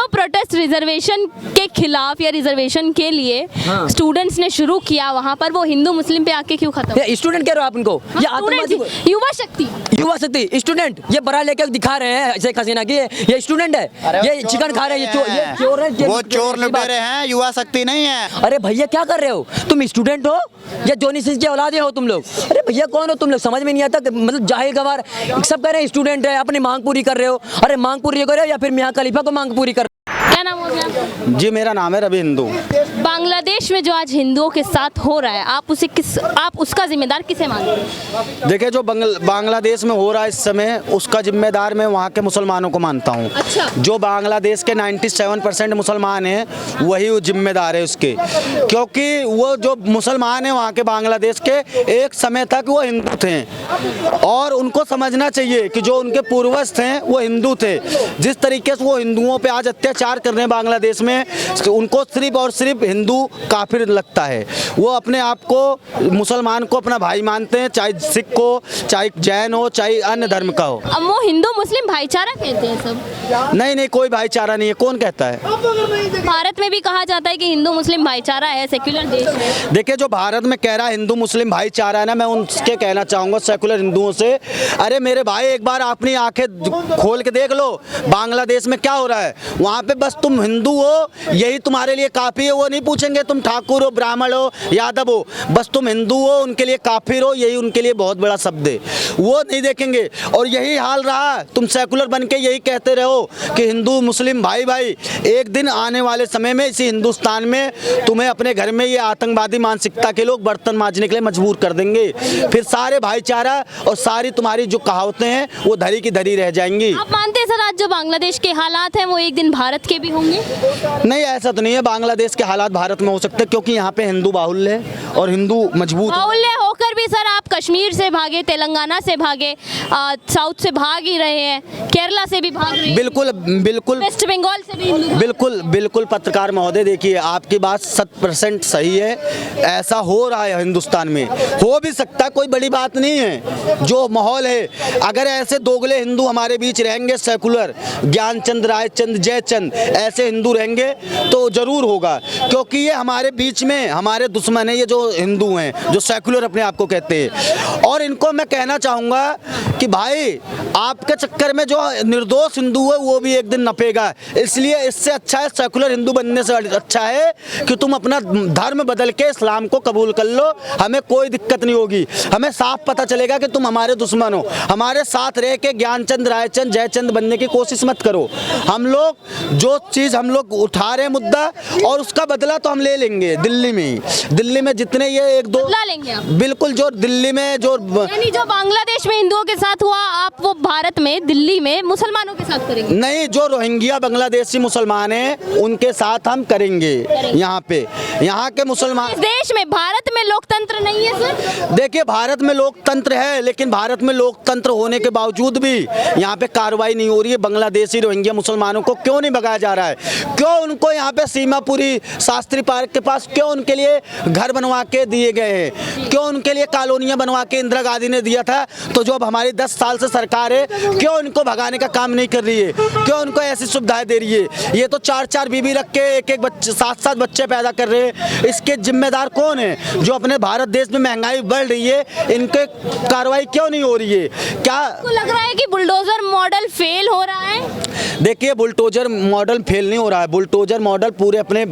जो protest reservation के खिलाफ या रिजर्वेशन के लिए स्टूडेंट्स ने शुरू किया, वहाँ पर वो हिंदू मुस्लिम पे आके क्यों खत्म? स्टूडेंट कह रहे हो आप इनको? ये आतंकवादी, युवा शक्ति, युवा शक्ति स्टूडेंट, ये बड़ा लेकर दिखा रहे हैं शेख हसीना की, ये स्टूडेंट है, ये चिकन खा रहे हैं, ये चोर है, वो चोर लुटेरे हैं, युवा शक्ति नहीं है। अरे भैया क्या कर रहे हो तुम? स्टूडेंट हो या जोनी सिंह के औलादे हो तुम लोग? अरे भैया कौन हो तुम लोग? समझ में नहीं आता, मतलब जाहिल गवार सब कह रहे हैं स्टूडेंट है, अपनी मांग पूरी कर रहे हो। अरे मांग पूरी कर रहे हो या फिर मियां खलीफा को मांग पूरी कर? क्या नाम हो गया? जी मेरा नाम है रवि हिंदू। बांग्लादेश में जो आज हिंदुओं के साथ हो रहा है, आप उसका जिम्मेदार किसे मानते हैं? देखिए जो बांग्लादेश में हो रहा है इस समय, उसका जिम्मेदार मैं वहाँ के मुसलमानों को मानता हूँ। अच्छा। जो बांग्लादेश के 97% मुसलमान हैं वही वो जिम्मेदार है उसके, क्योंकि वो जो मुसलमान हैं वहाँ के बांग्लादेश के, एक समय तक वो हिंदू थे और उनको समझना चाहिए कि जो उनके पूर्वज थे वो हिंदू थे। जिस तरीके से वो हिंदुओं पे आज अत्याचार कर रहे हैं बांग्लादेश में, उनको सिर्फ और सिर्फ हिंदू काफिर लगता है। वो अपने आप को मुसलमान को अपना भाई मानते हैं, चाहे सिख हो, चाहे जैन हो, चाहे अन्य धर्म का हो। अब वो हिंदू मुस्लिम भाईचारा कहते हैं सब। नहीं, कोई भाईचारा नहीं है, कौन कहता है? भारत में भी कहा जाता है कि हिंदू मुस्लिम भाईचारा है, सेक्युलर देश है। देखिए जो भारत में कह रहा है हिंदू मुस्लिम भाईचारा है ना, मैं उनके कहना चाहूँगा सेकुलर हिंदुओं से, अरे मेरे भाई एक बार अपनी आंखें खोल के देख लो बांग्लादेश में क्या हो रहा है। वहाँ पे बस तुम हिंदू हो यही तुम्हारे लिए काफ़ी है, वो नहीं पूछेंगे तुम ठाकुर हो, ब्राह्मण हो, यादव हो, बस तुम हिंदू हो उनके लिए काफिर हो, यही उनके लिए बहुत बड़ा शब्द है, वो नहीं देखेंगे। और यही हाल रहा, तुम सेकुलर बन के यही कहते रहो कि हिंदू मुस्लिम भाई भाई, एक दिन आने वाले समय में इसी हिंदुस्तान में तुम्हें अपने घर में ये आतंकवादी मानसिकता के लोग बर्तन मांजने के लिए मजबूर कर देंगे, फिर सारे भाईचारा और सारी तुम्हारी जो कहावतें हैं वो धरी की धरी रह जाएंगी। आप मानते हैं सर आज जो बांग्लादेश के हालात हैं वो एक दिन भारत के भी होंगे? नहीं, ऐसा तो नहीं है, बांग्लादेश के हालात भारत में हो सकते हैं क्योंकि यहाँ पे हिंदू बाहुल्य है और हिंदू मजबूत बाहुल्य होकर भी सर आप कश्मीर से भागे, तेलंगाना से भागे, साउथ से भाग ही रहे हैं, केरला से भी भाग रहे हैं, बिल्कुल वेस्ट बंगाल से भी बिल्कुल पत्रकार महोदय, देखिए आपकी बात 100% सही है, ऐसा हो रहा है हिंदुस्तान में, हो भी सकता, कोई बड़ी बात नहीं है। जो माहौल है, अगर ऐसे दोगले हिंदू हमारे बीच रहेंगे, सेकुलर ज्ञानचंद, रायचंद, जयचंद ऐसे हिंदू रहेंगे तो जरूर होगा, क्योंकि ये हमारे बीच में हमारे दुश्मन है, ये जो हिंदू हैं जो सेकुलर अपने आप को कहते हैं। और इनको मैं कहना चाहूँगा कि भाई आपके चक्कर में जो निर्दोष हिंदू है वो भी एक दिन नपेगा, इसलिए इससे अच्छा है, सेकुलर हिंदू बनने से अच्छा है कि तुम अपना धर्म बदल के इस्लाम को कबूल कर लो, हमें कोई दिक्कत नहीं होगी। हमें साफ पता चलेगा कि तुम हमारे दुश्मन हो, हमारे साथ रह के ज्ञानचंद, रायचंद, जयचंद बनने की कोशिश मत करो। हम लोग जो चीज़ हम लोग उठा रहे हैं मुद्दा, और उसका बदला तो हम ले लेंगे दिल्ली में ही। दिल्ली में जितने ये एक दो बदला लेंगे आप? बिल्कुल, जो दिल्ली में जो यानी जो बांग्लादेश में हिंदुओं के साथ हुआ, आप वो भारत में दिल्ली में मुसलमानों के साथ करेंगे? नहीं, जो रोहिंग्या बांग्लादेशी मुसलमान हैं उनके साथ हम करेंगे। यहाँ पे यहाँ के मुसलमान, इस देश में भारत में लोकतंत्र नहीं है सर? देखिए भारत में लोकतंत्र है, लेकिन भारत में लोकतंत्र होने के बावजूद भी यहाँ पे कार्रवाई नहीं हो रही है। बांग्लादेशी रोहिंग्या मुसलमानों को क्यों नहीं भगाया जा रहा है? क्यों उनको यहाँ पे सीमापुरी शास्त्री पार्क के पास क्यों उनके लिए घर बनवा के दिए गए हैं? क्यों उनके लिए कॉलोनियाँ बनवा के इंदिरा गांधी ने दिया था? तो जो अब हमारी 10 साल से सरकार है, क्यों उनको भगाने का काम नहीं कर रही है? क्यों उनको ऐसी सुविधाएं दे रही है? ये तो 4-4 बीबी रख के एक बच्चे 7-7 बच्चे पैदा कर रहे हैं। इसके जिम्मेदार कौन है? जो अपने भारत देश में महंगाई बढ़ रही है, इनके कार्रवाई क्यों नहीं हो रही है? क्या आपको लग रहा है कि बुलडोजर मॉडल फेल हो रहा है? देखिए बुलडोजर मॉडल फेल नहीं हो रहा है, बुलडोजर मॉडल पूरे अपने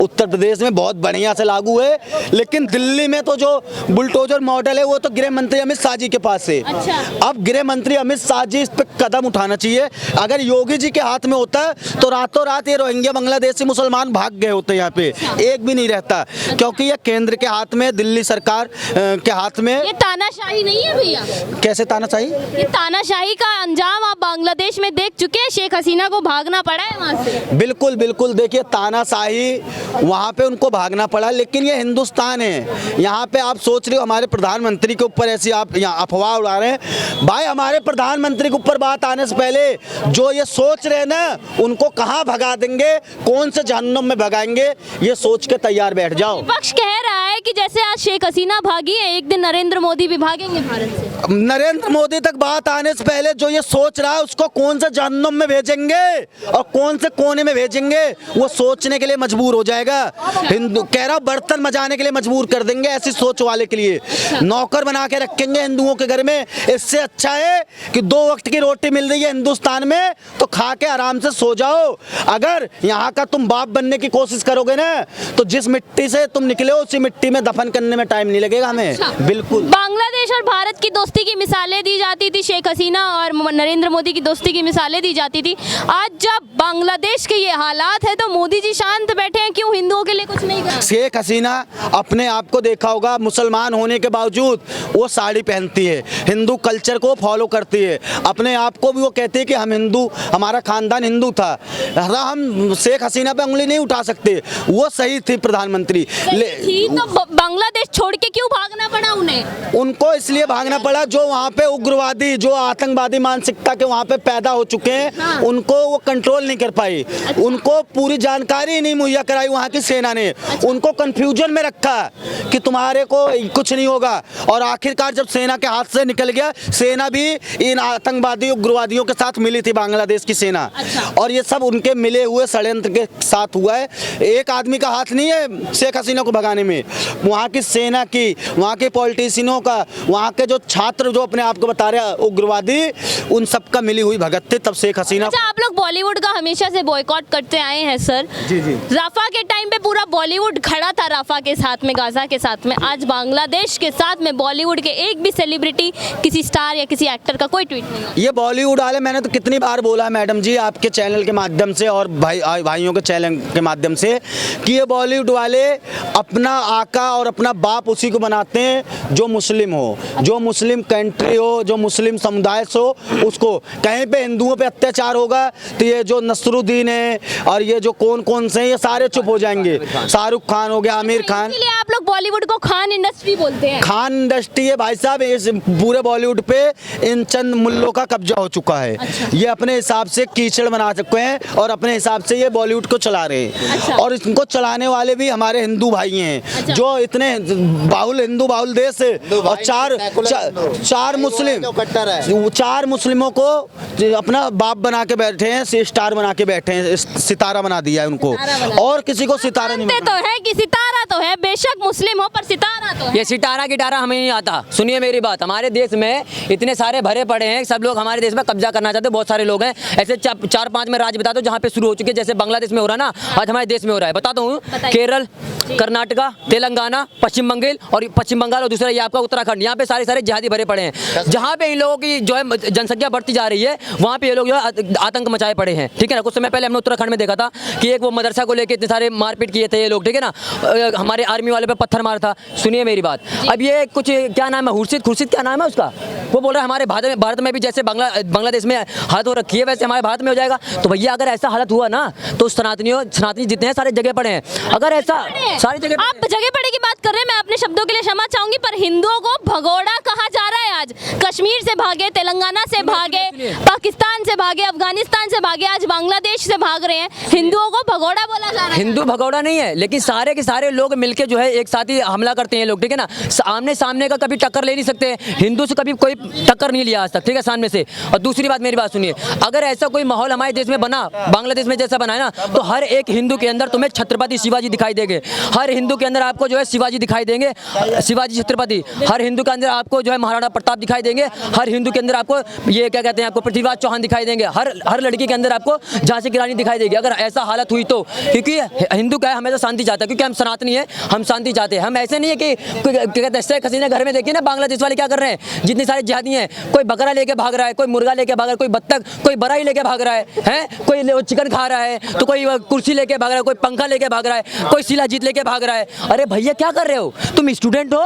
उत्तर प्रदेश में बहुत बढ़िया से लागू है, लेकिन दिल्ली में तो जो बुलडोजर मॉडल है वो तो गृह मंत्री अमित शाह जी के पास है। अच्छा। अब गृह मंत्री अमित शाह जी इस पर कदम उठाना चाहिए। अगर योगी जी के हाथ में होता तो रातों रात ये रोहिंग्या बांग्लादेशी मुसलमान भाग गए होते, यहाँ पे एक भी नहीं रहता, क्योंकि ये केंद्र के हाथ में, दिल्ली सरकार के हाथ में। ये तानाशाही नहीं है भैया? कैसे तानाशाही? ये तानाशाही का अंजाम आप बांग्लादेश में देख चुके हैं, शेख हसीना को भागना पड़ा है वहाँ से। बिल्कुल, देखिए तानाशाही वहाँ पे उनको भागना पड़ा, लेकिन ये हिंदुस्तान है। यहाँ पे आप सोच रहे हो हमारे प्रधानमंत्री के ऊपर ऐसी आप यहाँ अफवाह उड़ा रहे हैं। भाई हमारे प्रधानमंत्री के ऊपर बात आने से पहले जो ये सोच रहे हैं ना, उनको कहाँ भगा देंगे, कौन से जहन्नुम में भगाएंगे, ये सोच के तैयार बैठ जाओ। विपक्ष कह रहा है है कि जैसे आज शेख हसीना भागी है, एक दिन नरेंद्र मोदी भी भागेंगे भारत से? नरेंद्र मोदी तक बात आने से पहले जो ये सोच रहा है उसको कौन से जहन्नुम में भेजेंगे और कौन से कोने में भेजेंगे वो सोचने के लिए मजबूर हो जाएगा। हिंदू कह रहा बर्तन मजाने के लिए मजबूर कर देंगे, ऐसी सोच वाले के लिए नौकर बना के रखेंगे हिंदुओं के घर में। इससे अच्छा है कि 2 वक्त की रोटी मिल रही है हिंदुस्तान में तो खा के आराम से सो जाओ। अगर यहाँ का तुम बाप बनने की कोशिश करोगे ना तो जिस मिट्टी से तुम निकले हो उसी मिट्टी में दफन करने में टाइम नहीं लगेगा हमें। बिल्कुल। बांग्लादेश और भारत की दोस्ती की मिसालें दी जाती थी, शेख हसीना और नरेंद्र मोदी की दोस्ती की मिसालें दी जाती थी। आज जब बांग्लादेश के ये हालात है तो मोदी जी शांत बैठे हैं, क्यों हिंदुओं के लिए कुछ नहीं कर रहे? शेख हसीना अपने आप को देखा होगा, मुसलमान होने के बावजूद वो साड़ी पहनती है, हिंदू कल्चर को फॉलो करती है, अपने आप को भी वो कहती है कि हम हिंदू, हमारा खानदान हिंदू था। हम शेख हसीना पे उंगली नहीं उठा सकते, वो सही थी प्रधानमंत्री। थी तो बांग्लादेश छोड़ के क्यों भागना पड़ा उन्हें? उनको इसलिए भागना पड़ा जो वहाँ पे उग्रवादी, जो आतंकवादी मानसिकता के वहाँ पे पैदा हो चुके हैं, उनको वो कंट्रोल नहीं कर पाई। उनको पूरी जानकारी नहीं मुहैया कराई वहाँ की सेना ने, उनको कंफ्यूजन में रखा कि तुम्हारे को कुछ नहीं होगा। और आखिरकार जब सेना के हाथ से निकल गया, सेना भी इन आतंकवादी उग्रवादियों के साथ मिली थी, बांग्लादेश की सेना। और ये सब उनके मिले हुए षड्यंत्र के साथ हुआ है। एक आदमी का हाथ नहीं है शेख हसीना को भगाने में, वहाँ की सेना की, वहाँ के पॉलिटिशियनों का, वहाँ के जो छात्र जो अपने आप को बता रहे हैं उग्रवादी, उन सब का मिली हुई भगत थे तब शेख हसीना। अच्छा, आप लोग बॉलीवुड का हमेशा से बॉयकॉट करते आए हैं सर। जी जी। राफा के टाइम पे पूरा बॉलीवुड खड़ा था राफा के साथ में, गाजा के साथ में। आज बांग्लादेश के साथ में बॉलीवुड के एक भी सेलिब्रिटी, किसी स्टार या किसी एक्टर का कोई ट्वीट नहीं। ये बॉलीवुड वाले, मैंने तो कितनी बार बोला है मैडम जी आपके चैनल के माध्यम से और भाइयों के चैनल के माध्यम से कि ये बॉलीवुड वाले अपना आका और अपना बाप उसी को बनाते हैं जो मुस्लिम हो, जो मुस्लिम कंट्री हो, जो मुस्लिम समुदाय से हो उसको। कहीं पे हिंदुओं पे अत्याचार होगा तो ये जो नसरुद्दीन है और ये जो कौन से हैं ये सारे चुप हो जाएंगे। शाहरुख खान हो गया, आमिर खान। इसलिए आप लोग बॉलीवुड को खान इंडस्ट्री बोलते हैं। खान इंडस्ट्री है भाई साहब, इस पूरे बॉलीवुड पे इन चंद मुल्लों का कब्जा हो चुका है। ये अपने हिसाब से कीचड़ बना चुके हैं और अपने हिसाब से ये बॉलीवुड को चला रहे हैं। और इनको चलाने वाले भी हमारे हिंदू भाई हैं जो इतने बाहुल, हिंदू बाहुल देश है और चार मुस्लिमों को अपना बाप बना के बैठे हैं, स्टार बना के बैठे हैं, सितारा बना दिया है उनको। और किसी को सितारा नहीं तो है कि सितारा तो है, बेशक मुस्लिम हो पर सितारा तो है। ये सितारा गिटारा हमें नहीं आता। सुनिए मेरी बात, हमारे देश में इतने सारे भरे पड़े हैं, सब लोग हमारे देश में कब्जा करना चाहते हैं, बहुत सारे लोग हैं। ऐसे 4-5 में राज्य बता दो जहाँ पे शुरू हो चुके हैं, जैसे बांग्लादेश में हो रहा है ना, आज हमारे देश में हो रहा है। बताता हूँ, केरल, कर्नाटका, तेलंगाना, पश्चिम बंगाल और दूसरा ये आपका उत्तराखंड। यहाँ पे सारे जिहादी भरे पड़े हैं। जहाँ पे इन लोगों की जो है जनसंख्या बढ़ती जा रही है, वहाँ पे ये लोग जो है आतंक मचाए पड़े हैं। ठीक है ना। कुछ समय पहले हमने उत्तराखंड में देखा था कि एक वो मदरसा को लेकर इतने सारे मारपीट किए थे ये लोग। ठीक है ना, हमारे आर्मी वाले पे पत्थर मारा था। सुनिए मेरी बात, अब ये कुछ क्या नाम है, खुर्शीद क्या नाम है उसका, वो बोल रहा है हमारे भारत में भी जैसे बांग्लादेश में हालत हो रखी है वैसे हमारे भारत में हो जाएगा। तो भैया अगर ऐसा हालत हुआ ना तो सनातनी जितने हैं सारे जगह पड़े हैं। अगर ऐसा सारी जगह, आप जगह पड़े की बात कर रहे हैं, मैं अपने शब्दों के लिए क्षमा चाहूंगी, पर हिंदुओं को भगोड़ा कहा जा रहा है। आज कश्मीर से भागे, तेलंगाना से भागे, पाकिस्तान से भागे, अफगानिस्तान से भागे, आज बांग्लादेश से भाग रहे हैं। हिंदुओं को भगोड़ा बोला जा रहा है। हिंदू भगोड़ा नहीं है, लेकिन सारे के सारे लोग मिलके जो है एक साथ ही हमला करते हैं लोग। ठीक है ना, आमने सामने का कभी टक्कर ले नहीं सकते, हिंदू से कभी कोई टक्कर नहीं लिया आज तक। ठीक है, सामने से। और दूसरी बात, मेरी बात सुनिए, अगर ऐसा कोई माहौल हमारे देश में बना, बांग्लादेश में जैसा बना है ना, तो हर एक हिंदू के अंदर तुम्हें छत्रपति शिवाजी दिखाई देंगे। हर हिंदू के अंदर आपको जो है शिवाजी दिखाई देंगे, शिवाजी छत्रपति। हर हिंदू के अंदर आपको जो है महाराणा प्रताप दिखाई देंगे। हर हिंदू के अंदर आपको ये क्या कहते हैं, आपको पृथ्वीराज चौहान दिखाई देंगे। हर लड़की के अंदर आपको झांसी की रानी दिखाई देगी, अगर ऐसा हालत हुई तो। क्योंकि हिंदू क्या है, हमेशा शांति चाहता है, क्योंकि हम सनातनी है, हम शांति चाहते हैं। हम ऐसे नहीं है कि क्या कहते हैं, शेख हसीना घर में देखिए ना बांग्लादेश वाले क्या कर रहे हैं, जितने सारे जिहादी हैं, कोई बकरा लेके भाग रहा है, कोई मुर्गा लेके भाग रहा है, कोई बत्तख, कोई बराई लेके भाग रहा है, कोई चिकन खा रहा है, तो कोई कुर्सी लेके भाग रहा है, कोई पंखा लेके भाग रहा है, कोई शिलाजीत लेके भाग रहा है। अरे भैया क्या कर रहे हो तुम? स्टूडेंट हो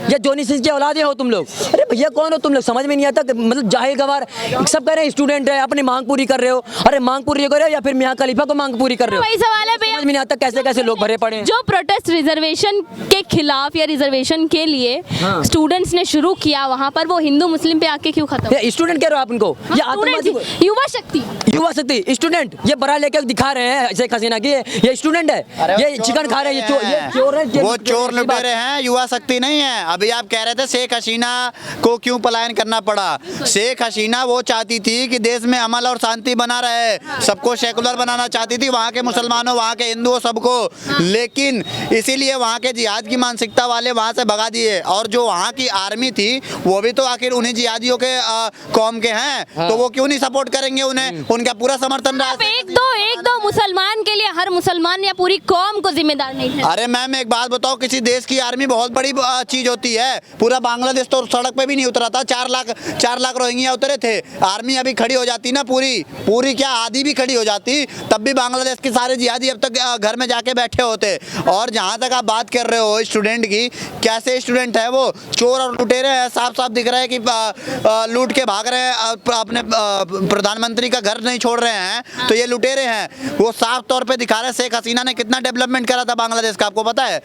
या जोनी सिंह के औलादे हो तुम लोग? अरे भैया कौन हो तुम लोग? समझ में नहीं आता, मतलब जाहिल गवार सब कह रहे हैं स्टूडेंट है, अपनी मांग पूरी कर रहे हो। अरे मांग पूरी कर रहे हो या फिर मियां खलीफा को मांग पूरी कर रहे हो? वही सवाल है भैया, समझ में नहीं आता कैसे कैसे लोग भरे पड़े हैं। जो प्रोटेस्ट रिजर्वेशन के खिलाफ या रिजर्वेशन के लिए स्टूडेंट्स ने शुरू किया, वहाँ पर वो हिंदू मुस्लिम पे आके क्यों खत्म? ये स्टूडेंट कह रहे हो आप उनको? ये आतंकवादी Students, युवा शक्ति युवा शक्ति स्टूडेंट ये बड़ा लेकर दिखा रहे हैं शेख हसीना की, ये स्टूडेंट है, ये चिकन खा रहे हैं, ये चोर है, वो चोर लुटेरे हैं, युवा शक्ति नहीं है। अभी आप कह रहे थे शेख हसीना को क्यों पलायन करना पड़ा। शेख हसीना वो चाहती थी कि देश में अमन और शांति बना रहे, सबको सेकुलर बनाना चाहती थी, वहाँ के मुसलमानों, वहाँ के हिंदुओं, सबको। लेकिन इसीलिए वहाँ के जिहाद की मानसिकता वाले वहाँ से भगा दिए। और जो वहाँ की आर्मी थी वो भी तो आखिर उन्हीं जिहादियों के कौम के हैं, तो वो क्यों नहीं सपोर्ट करेंगे उन्हें? उनका पूरा समर्थन रहा। आप एक दो मुसलमान के लिए हर मुसलमान या पूरी कौम को जिम्मेदार नहीं है। अरे मैम एक बात बताओ, किसी देश की आर्मी बहुत बड़ी चीज होती है। पूरा बांग्लादेश तो सड़क पे भी नहीं उतरा था, 4 लाख रोहिंग्या उतरे थे। आर्मी अभी खड़ी हो जाती ना, पूरी क्या आधी भी खड़ी हो जाती, तब भी बांग्लादेश के सारे जिहादी अब तक घर में जाके बैठे होते। और जहाँ तक आप बात कर रहे हो स्टूडेंट की, कैसे स्टूडेंट है वो? चोर और लुटेरे हैं, साफ साफ दिख रहा है कि लूट के भाग रहे हैं, अपने प्रधानमंत्री का घर नहीं छोड़ रहे हैं, तो ये लुटेरे हैं। वो साफ तौर पे दिखा रहे हैं। शेख हसीना ने कितना डेवलपमेंट करा था बांग्लादेश का, आपको पता है?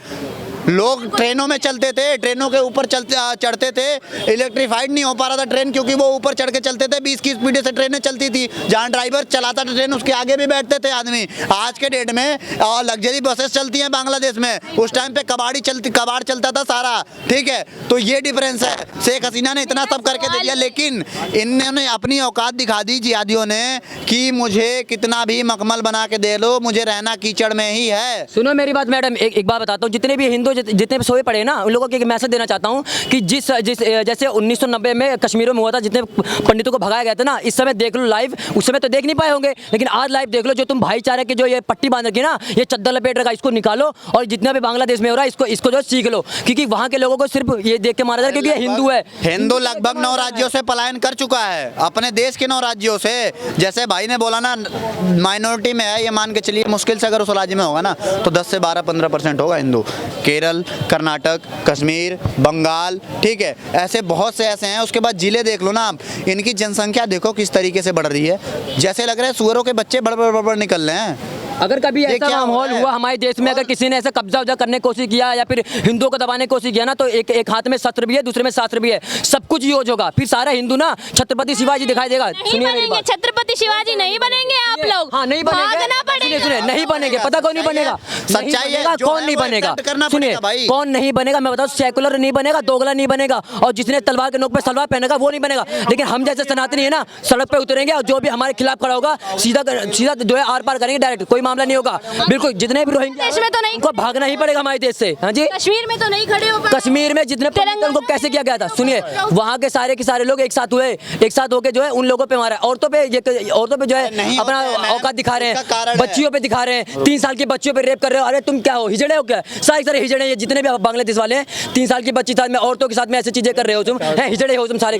लोग ट्रेनों में चलते थे, ट्रेनों के ऊपर चढ़ते थे। इलेक्ट्रीफाइड नहीं हो पा रहा था ट्रेन, क्योंकि वो ऊपर चढ़ के चलते थे। 20 की स्पीड से ट्रेनें चलती थी, जहाँ ड्राइवर चलाता था ट्रेन उसके आगे भी बैठते थे आदमी। आज के डेट में लग्जरी बसेस चलती हैं बांग्लादेश में, उस टाइम पे कबाड़ चलता था सारा, ठीक है? तो ये डिफरेंस है। शेख हसीना ने इतना सब करके दे दिया, लेकिन इन्होंने अपनी औकात दिखा दी जिहादियों ने कि मुझे कितना भी मखमल बना के दे लो, मुझे रहना कीचड़ में ही है। सुनो मेरी बात मैडम, एक बात बताता हूँ, जितने भी हिंदू जितने भी सोए पड़े ना, उन लोगों को एक मैसेज देना चाहता हूँ कि जिस जैसे 1990 में कश्मीर में हुआ था, जितने पंडितों को भगाया गया था ना, इस समय देख लो लाइव, उस समय तो देख नहीं पाए होंगे, लेकिन आज लाइव देख लो। जो तुम भाईचारे की जो ये पट्टी बांध रखी ना, ये चद्दर लपेट रखा, इसको निकालो और जितना भी बांग्लादेश में हो रहा है इसको जो सीख लो, क्योंकि वहाँ के लोगों को सिर्फ ये देख के मारा जाए क्योंकि ये हिंदू है। हिंदू लगभग 9 राज्यों से पलायन कर चुका है, अपने देश के 9 राज्यों से। जैसे भाई ने बोला ना, माइनॉरिटी में है, ये मान के चलिए मुश्किल से अगर उस राज्य में होगा ना तो 10 से 12-15% होगा हिंदू। केरल, कर्नाटक, कश्मीर, बंगाल, ठीक है, ऐसे बहुत से ऐसे हैं। उसके बाद जिले देख लो ना आप, इनकी जनसंख्या देखो किस तरीके से बढ़ रही है, जैसे लग रहा है सुअरों के बच्चे बड़ निकल रहे हैं। अगर कभी ये ऐसा क्या हो माहौल रहा है? हुआ हमारे देश में, अगर किसी ने ऐसा कब्जा वब्जा करने की कोशिश किया या फिर हिंदुओं को दबाने की कोशिश किया ना, तो एक हाथ में शस्त्र भी है, दूसरे में शास्त्र भी है, सब कुछ यूज होगा। फिर सारा हिंदू ना छत्रपति शिवाजी दिखाई देगा। नहीं सुनिए मेरी बनेंगे बात, छत्रपति शिवाजी, नहीं बनेंगे आप लोग। हाँ नहीं बनेंगे, भागना सुनिए पड़ेगा। नहीं बनेंगे, पता कौन नहीं बनेगा? सच्चाई है, जो कौन है नहीं वो बनेगा? accept करना सुनिए पड़ेगा भाई। कौन नहीं बनेगा, मैं बताऊँ, सेकुलर नहीं बनेगा, दोगला नहीं बनेगा, और जिसने तलवार के नोक पे सलवार पहनेगा वो नहीं बनेगा। लेकिन हम जैसे सनातनी है ना, सड़क पे उतरेंगे और जो भी हमारे खिलाफ खड़ा होगा सीधा जो है आर पार करेंगे, डायरेक्ट, कोई मामला नहीं होगा। बिल्कुल, जितने भी रोहिंग्या देश में तो नहीं, उनको भागना ही पड़ेगा हमारे देश से। हाँ जी, कश्मीर में तो नहीं खड़े हो पाए। कश्मीर में जितने पंडित उनको कैसे किया गया था, सुनिए, वहाँ के सारे लोग एक साथ होके जो है उन लोगों पे मारा, औरतों पे जो है नहीं अपना होता है, मैम। औकात दिखा रहे उसका हैं, कारण है। बच्चियों पे दिखा रहे हैं, 3 साल की बच्चियों पे रेप कर रहे हो। अरे तुम क्या हो, हिजड़े हो क्या? सारे हिजड़े, ये जितने भी बांग्लादेश वाले हैं, 3 साल की बच्ची साथ में औरतों के साथ में ऐसी चीजें कर रहे हो तुम, हिजड़े हो तुम सारे।